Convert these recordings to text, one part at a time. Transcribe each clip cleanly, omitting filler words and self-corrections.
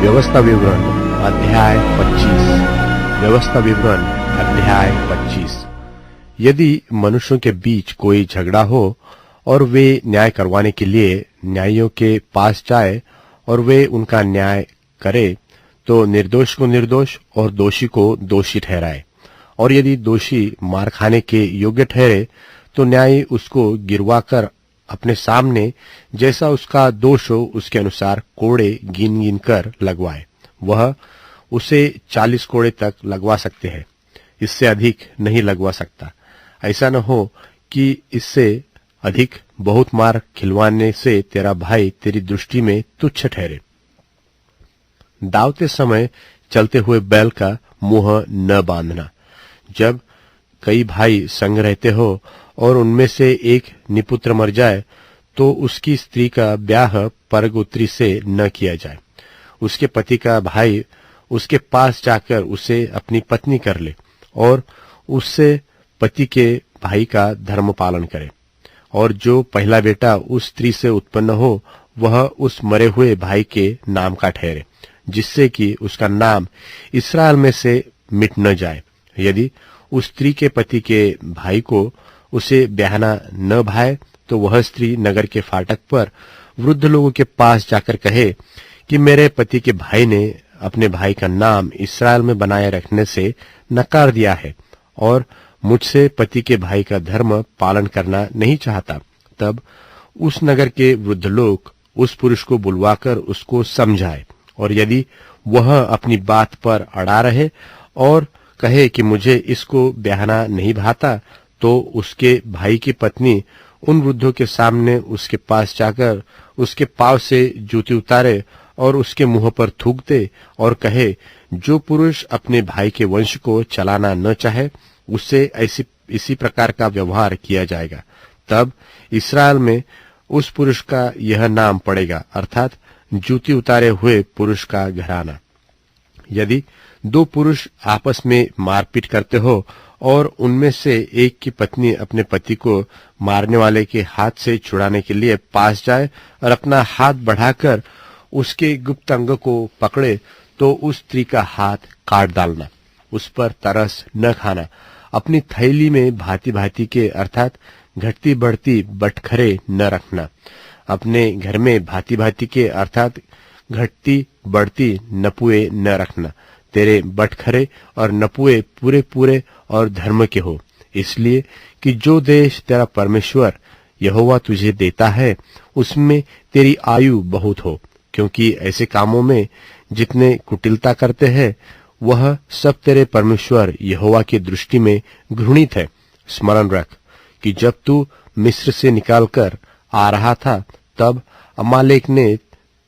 व्यवस्था विवरण अध्याय 25। व्यवस्था विवरण अध्याय 25। यदि मनुष्यों के बीच कोई झगड़ा हो और वे न्याय करवाने के लिए न्यायियों के पास जाए और वे उनका न्याय करे, तो निर्दोष को निर्दोष और दोषी को दोषी ठहराए। और यदि दोषी मार खाने के योग्य ठहरे, तो न्यायी उसको गिरवाकर अपने सामने जैसा उसका दोष हो उसके अनुसार कोड़े गिन गिन कर लगवाए। वह उसे 40 कोड़े तक लगवा सकते हैं, इससे अधिक नहीं लगवा सकता। ऐसा न हो कि इससे अधिक बहुत मार खिलवाने से तेरा भाई तेरी दृष्टि में तुच्छ ठहरे। दावते समय चलते हुए बैल का मुंह न बांधना। जब कई भाई संग रहते हो और उनमें से एक निपुत्र मर जाए, तो उसकी स्त्री का ब्याह परगोत्री से न किया जाए। उसके पति का भाई उसके पास जाकर उसे अपनी पत्नी कर ले और उससे पति के भाई का धर्म पालन करे। और जो पहला बेटा उस स्त्री से उत्पन्न हो, वह उस मरे हुए भाई के नाम का ठहरे, जिससे कि उसका नाम इस्राएल में से मिट न जाए। यदि उस स्त्री के पति के भाई को उसे ब्याहना न भाए, तो वह स्त्री नगर के फाटक पर वृद्ध लोगों के पास जाकर कहे कि मेरे पति के भाई ने अपने भाई का नाम इस्राएल में बनाए रखने से नकार दिया है और मुझसे पति के भाई का धर्म पालन करना नहीं चाहता। तब उस नगर के वृद्ध लोग उस पुरुष को बुलवाकर उसको समझाए, और यदि वह अपनी बात पर अड़ा रहे और कहे कि मुझे इसको ब्याहना नहीं भाता, तो उसके भाई की पत्नी उन वृद्धों के सामने उसके पास जाकर उसके पांव से जूती उतारे और उसके मुंह पर थूक दे और कहे, जो पुरुष अपने भाई के वंश को चलाना न चाहे, उससे इसी प्रकार का व्यवहार किया जाएगा। तब इस्राएल में उस पुरुष का यह नाम पड़ेगा, अर्थात जूती उतारे हुए पुरुष का घराना। यदि दो पुरुष आपस में मारपीट करते हो और उनमें से एक की पत्नी अपने पति को मारने वाले के हाथ से छुड़ाने के लिए पास जाए और अपना हाथ बढ़ाकर उसके गुप्त अंग को पकड़े, तो उस स्त्री का हाथ काट डालना, उस पर तरस न खाना, अपनी थैली में भांति भांति के अर्थात घटती बढ़ती बटखरे न रखना, अपने घर में भांति भांति के अर्थात घटती बढ़ती नपुए न रखना। तेरे बटखरे और नपुए पूरे पूरे और धर्म के हो, इसलिए कि जो देश तेरा परमेश्वर यहोवा तुझे देता है, उसमें तेरी आयु बहुत हो। क्योंकि ऐसे कामों में जितने कुटिलता करते हैं, वह सब तेरे परमेश्वर यहोवा की दृष्टि में घृणित है। स्मरण रख कि जब तू मिस्र से निकालकर आ रहा था, तब अमालेक ने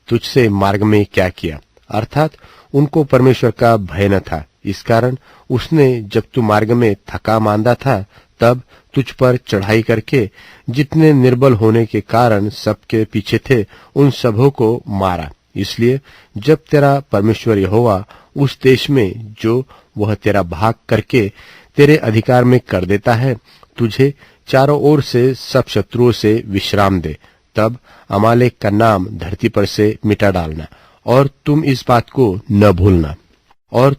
तुझसे मार्ग में क्या किया, अर्थात उनको परमेश्वर का भय न था। इस कारण उसने जब तू मार्ग में थका मांदा था, तब तुझ पर चढ़ाई करके जितने निर्बल होने के कारण सबके पीछे थे, उन सबों को मारा। इसलिए जब तेरा परमेश्वर यहोवा उस देश में जो वह तेरा भाग करके तेरे अधिकार में कर देता है, तुझे चारों ओर से सब शत्रुओं से विश्राम दे, तब अमालेक का नाम धरती पर से मिटा डालना, और तुम इस बात को न भूलना। और